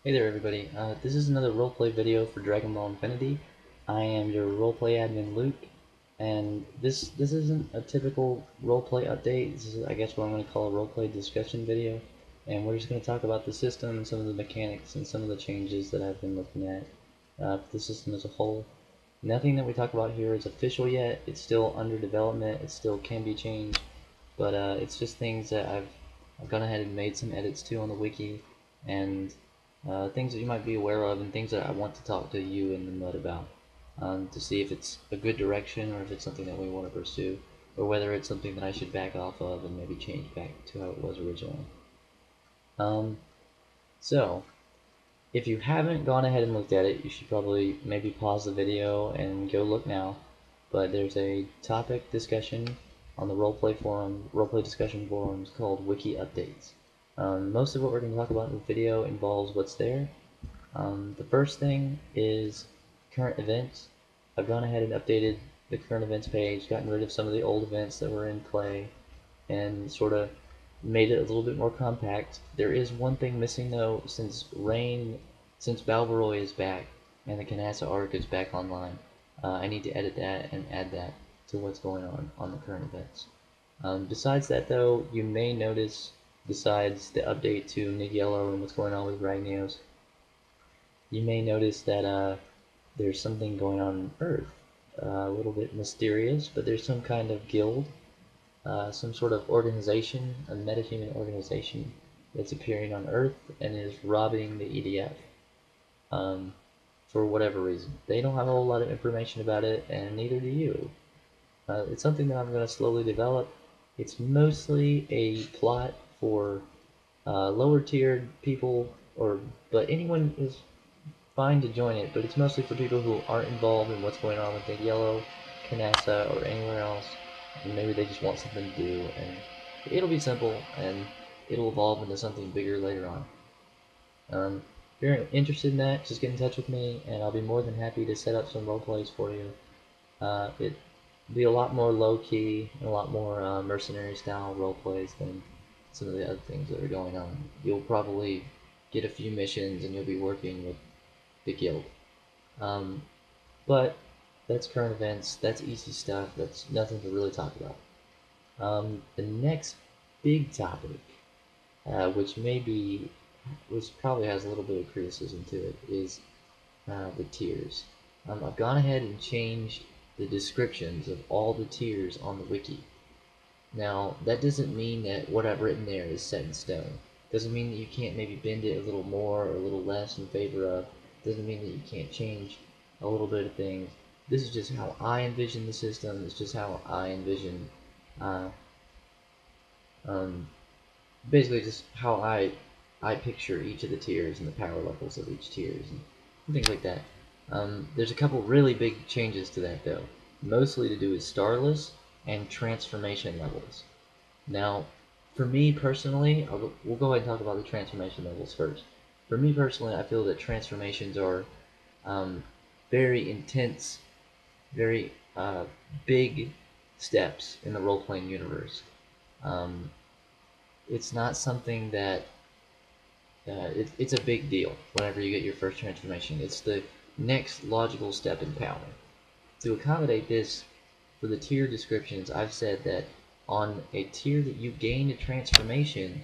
Hey there everybody, this is another roleplay video for Dragonball Infinity. I am your roleplay admin Luke, and this isn't a typical roleplay update. This is I guess what I'm going to call a roleplay discussion video, and we're just going to talk about the system and some of the mechanics and some of the changes that I've been looking at for the system as a whole. Nothing that we talk about here is official yet. It's still under development. It still can be changed, but it's just things that I've gone ahead and made some edits to on the wiki, and things that you might be aware of, and things that I want to talk to you in the mud about, to see if it's a good direction or if it's something that we want to pursue, or whether it's something that I should back off of and maybe change back to how it was originally. Um, so, if you haven't gone ahead and looked at it, you should probably maybe pause the video and go look now. But there's a topic discussion on the roleplay discussion forums called Wiki Updates. Most of what we're going to talk about in the video involves what's there. The first thing is current events. I've gone ahead and updated the current events page, gotten rid of some of the old events that were in play, and sort of made it a little bit more compact. There is one thing missing though, since Balveroy is back and the Kanasa arc is back online. I need to edit that and add that to what's going on the current events. Besides that though, you may notice, besides the update to Nighello and what's going on with Ragnios, you may notice that there's something going on in Earth. A little bit mysterious, but there's some kind of guild, some sort of organization, a metahuman organization that's appearing on Earth and is robbing the EDF for whatever reason. They don't have a whole lot of information about it, and neither do you. It's something that I'm going to slowly develop. It's mostly a plot for lower tiered people, but anyone is fine to join it, but it's mostly for people who aren't involved in what's going on with the Yellow, Kanasa, or anywhere else, and maybe they just want something to do, and it'll be simple, and it'll evolve into something bigger later on. If you're interested in that, just get in touch with me, and I'll be more than happy to set up some role plays for you. It'll be a lot more low-key, and a lot more mercenary-style role plays than some of the other things that are going on. You'll probably get a few missions, and you'll be working with the guild. But that's current events, that's easy stuff, that's nothing to really talk about. The next big topic, which probably has a little bit of criticism to it, is the tiers. I've gone ahead and changed the descriptions of all the tiers on the wiki. Now, that doesn't mean that what I've written there is set in stone. Doesn't mean that you can't maybe bend it a little more or a little less in favor of. Doesn't mean that you can't change a little bit of things. This is just how I envision the system. It's just how I envision, basically just how I picture each of the tiers and the power levels of each tiers and things like that. There's a couple really big changes to that though, mostly to do with starless and transformation levels. Now, for me personally, we'll go ahead and talk about the transformation levels first. For me personally, I feel that transformations are very intense, very big steps in the role-playing universe. It's not something that it's a big deal whenever you get your first transformation. It's the next logical step in power. To accommodate this, for the tier descriptions, I've said that on a tier that you gain a transformation,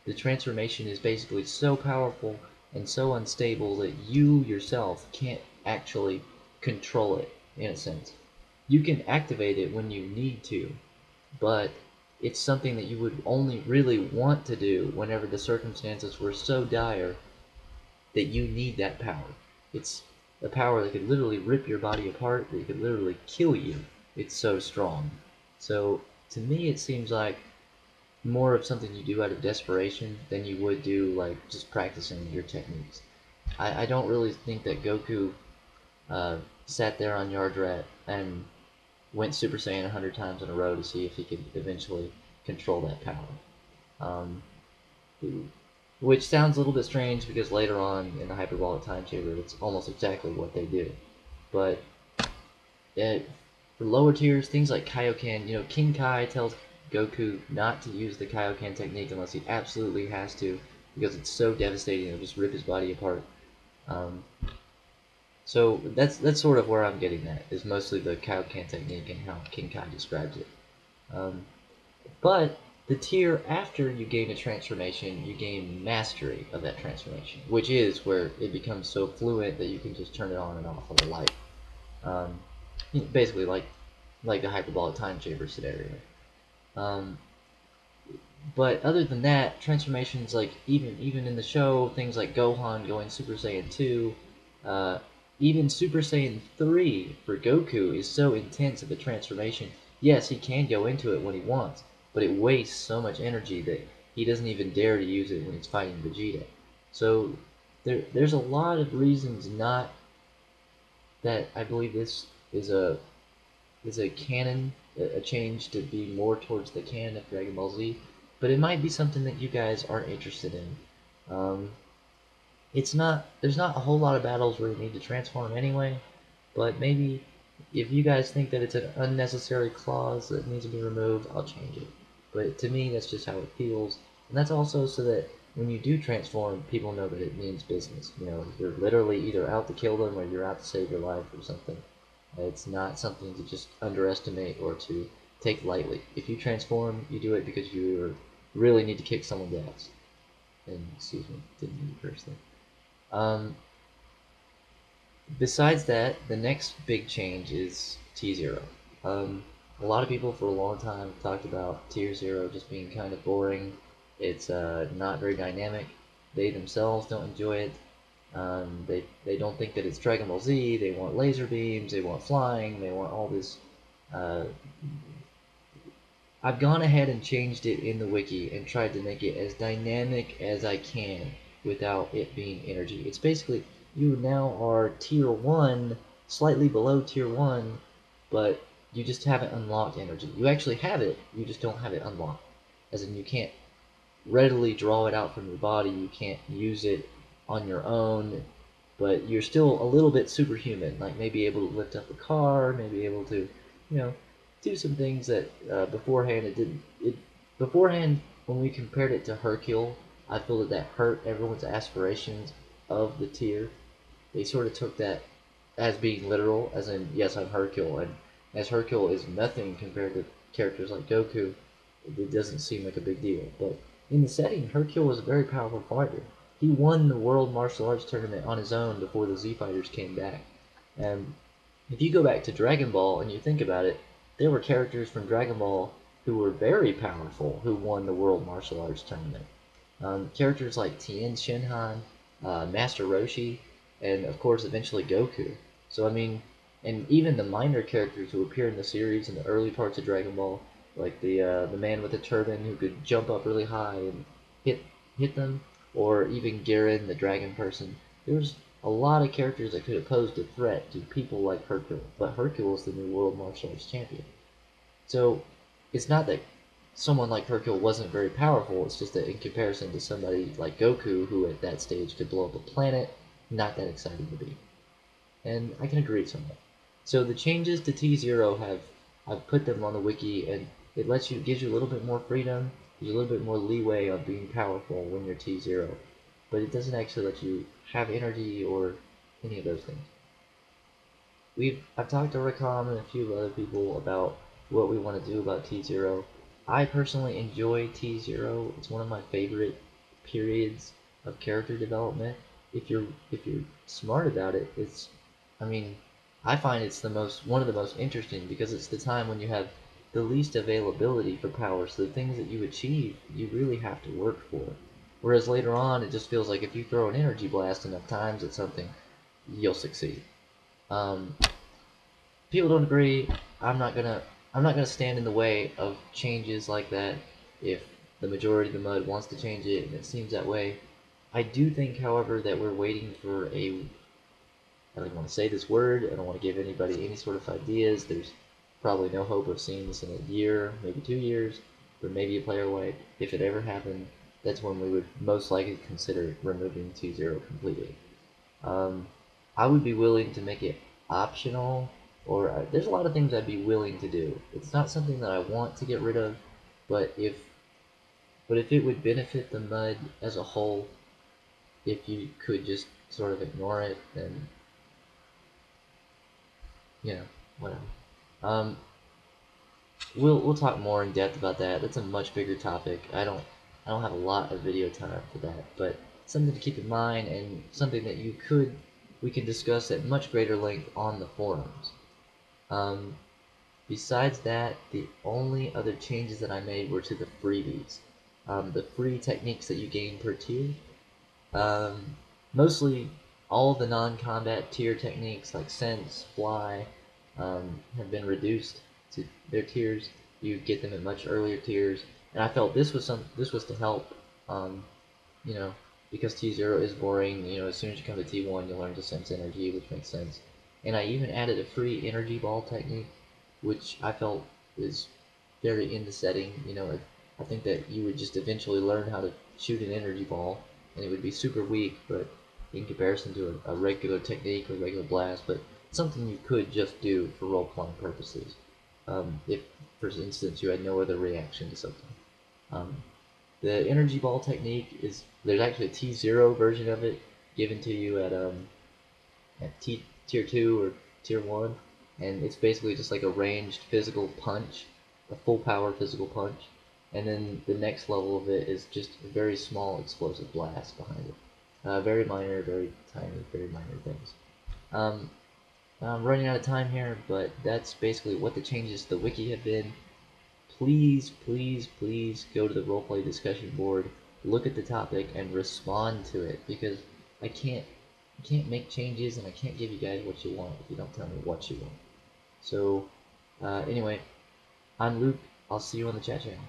the transformation is basically so powerful and so unstable that you yourself can't actually control it, in a sense. You can activate it when you need to, but it's something that you would only really want to do whenever the circumstances were so dire that you need that power. It's a power that could literally rip your body apart, that could literally kill you. It's so strong. So, to me, it seems like more of something you do out of desperation than you would do like just practicing your techniques. I don't really think that Goku sat there on Yardrat and went Super Saiyan 100 times in a row to see if he could eventually control that power. Which sounds a little bit strange because later on in the Hyperbolic Time Chamber, it's almost exactly what they do. But for lower tiers, things like Kaioken, King Kai tells Goku not to use the Kaioken technique unless he absolutely has to, because it's so devastating. It'll just rip his body apart. So that's sort of where I'm getting at, is mostly the Kaioken technique and how King Kai describes it. Um, but the tier after you gain a transformation, you gain mastery of that transformation, which is where it becomes so fluent that you can just turn it on and off like a light. Um, basically like the hyperbolic time chamber scenario. Um, but other than that, transformations like even in the show, things like Gohan going Super Saiyan 2, uh, even Super Saiyan 3 for Goku is so intense of a transformation. Yes, he can go into it when he wants, but it wastes so much energy that he doesn't even dare to use it when he's fighting Vegeta. So there's a lot of reasons not that I believe this is a canon, a change to be more towards the canon of Dragon Ball Z, but it might be something that you guys aren't interested in. Um, there's not a whole lot of battles where you need to transform anyway, but maybe if you guys think that it's an unnecessary clause that needs to be removed, I'll change it. But to me, that's just how it feels, and that's also so that when you do transform, people know that it means business. You know, you're literally either out to kill them or you're out to save your life or something. It's not something to just underestimate or to take lightly. If you transform, you do it because you really need to kick someone's ass. And excuse me, didn't mean to curse there. Um, Besides that, the next big change is T0. A lot of people for a long time talked about Tier 0 just being kind of boring. It's not very dynamic. They themselves don't enjoy it. They don't think that it's Dragon Ball Z. They want laser beams. They want flying. They want all this. Uh, I've gone ahead and changed it in the wiki and tried to make it as dynamic as I can without it being energy. It's basically you now are tier 1, slightly below tier 1, but you just haven't unlocked energy. You actually have it, you just don't have it unlocked. As in, you can't readily draw it out from your body, you can't use it on your own, but you're still a little bit superhuman, like maybe able to lift up a car, maybe able to, you know, do some things that beforehand it didn't. It beforehand when we compared it to Hercule, I feel that that hurt everyone's aspirations of the tier. They sort of took that as being literal, as in yes, I'm Hercule, and as Hercule is nothing compared to characters like Goku, it doesn't seem like a big deal. But in the setting, Hercule was a very powerful fighter. He won the World Martial Arts Tournament on his own before the Z Fighters came back. And if you go back to Dragon Ball and you think about it, there were characters from Dragon Ball who were very powerful who won the World Martial Arts Tournament. Characters like Tien Shinhan, Master Roshi, and of course eventually Goku. So I mean, and even the minor characters who appear in the series in the early parts of Dragon Ball, like the man with the turban who could jump up really high and hit hit them, or even Garen, the dragon person. There was a lot of characters that could have posed a threat to people like Hercule, but Hercule is the new World Martial Arts Champion. So it's not that someone like Hercule wasn't very powerful, it's just that in comparison to somebody like Goku, who at that stage could blow up a planet, not that exciting to be. And I can agree somewhat. So the changes to T0 I've put them on the wiki, and it gives you a little bit more freedom, gives you a little bit more leeway on being powerful when you're T0, but it doesn't actually let you have energy or any of those things. I've talked to Rakam and a few other people about what we want to do about T0. I personally enjoy T0. It's one of my favorite periods of character development. If you're smart about it, I mean, I find it's one of the most interesting because it's the time when you have the least availability for power. So the things that you achieve, you really have to work for. Whereas later on, it just feels like if you throw an energy blast enough times at something, you'll succeed. Um, People don't agree. I'm not gonna I'm not gonna stand in the way of changes like that if the majority of the mud wants to change it and it seems that way. I do think, however, that we're waiting for I don't want to say this word. I don't want to give anybody any sort of ideas. There's probably no hope of seeing this in a year, maybe 2 years, but maybe a player wipe. If it ever happened, that's when we would most likely consider removing T0 completely. Um, I would be willing to make it optional, or there's a lot of things I'd be willing to do. It's not something that I want to get rid of, but if But if it would benefit the mud as a whole, if you could just sort of ignore it, then you know, whatever. Um, we'll talk more in depth about that. That's a much bigger topic. I don't have a lot of video time for that, but something to keep in mind and something that we can discuss at much greater length on the forums. Um, Besides that, the only other changes that I made were to the freebies, the free techniques that you gain per tier. Um, Mostly all the non-combat tier techniques like sense, fly, have been reduced to their tiers. You get them at much earlier tiers, and I felt this was to help, um, you know, because T0 is boring. You know, as soon as you come to T1, you learn to sense energy, which makes sense. And I even added a free energy ball technique, which I felt is very in the setting. You know, I think that you would just eventually learn how to shoot an energy ball, and it would be super weak, but in comparison to a regular technique or regular blast, but something you could just do for role-playing purposes. If, for instance, you had no other reaction to something. Um, the energy ball technique there's actually a T0 version of it given to you at tier 2 or tier 1, and it's basically just like a ranged physical punch, a full power physical punch, and then the next level of it is just a very small explosive blast behind it. Very minor, very tiny, very minor things. Um, I'm running out of time here, but that's basically what the changes to the wiki have been. Please, please, please go to the roleplay discussion board, look at the topic, and respond to it, because I can't make changes and I can't give you guys what you want if you don't tell me what you want. So, anyway, I'm Luke. I'll see you on the chat channel.